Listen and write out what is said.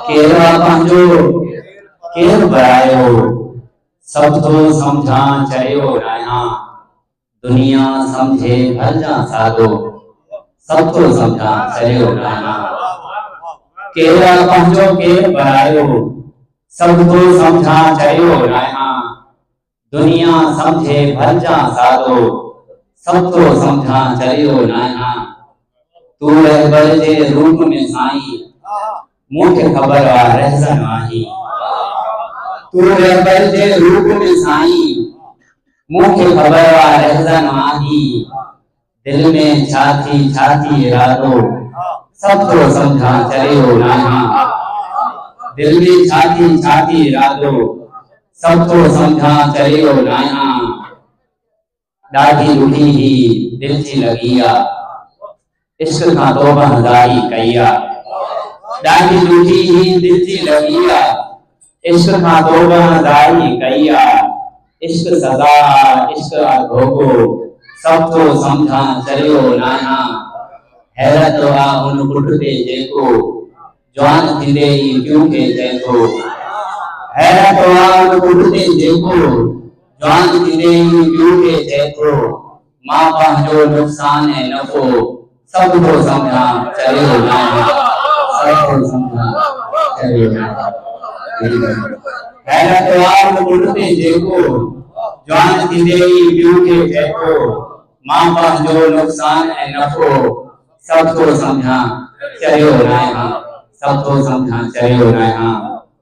केरा पंहिंजो केर बरायो सब तो समझा चयो राया दुनिया समझे भलजा साधो सब तो समझा चयो राया केरा पंहिंजो केर बरायो सब तो समझा चयो राया दुनिया समझे भलजा साधो सब तो समझा चयो राया तू रहबर जे रूप में साईं मूंखे ख़बर आ रहसन आही तू रहबर जे रूप में साईं मूंखे ख़बर आ रहसन आही दिल में छाती इरादो सब तो समझा चलियो नाही दिल में छाती इरादो सब तो समझा चलियो नाही ॾाढी ॾुखी ही दिल जी लगी आ इश्क का तौबा हज़ारी कई आ ॾाढी ॾुखी ही दिल जी लगी आ इश्क का तौबा हज़ारी कई आ इश्क सदा इश्क धोखो सब तो समझा चलियो नाना हैरत आ उन पुट ते जेको जवान थींदे ई क्यों के चेतो हैरत आ उन पुट ते जेको जवान थींदे ई क्यों के चेतो मां पंहिंजो नुक़सान ऐं नफ़ो सब तो समझा चलियो नाना सब तो समझा चलियो नाना हैरत आ उन पुट ते जेको जवान थींदे ई क्यों के चेतो मां पंहिंजो नुक़सान ऐं नफ़ो सब तो समझा चलियो नाना सब तो समझा चलियो नाना।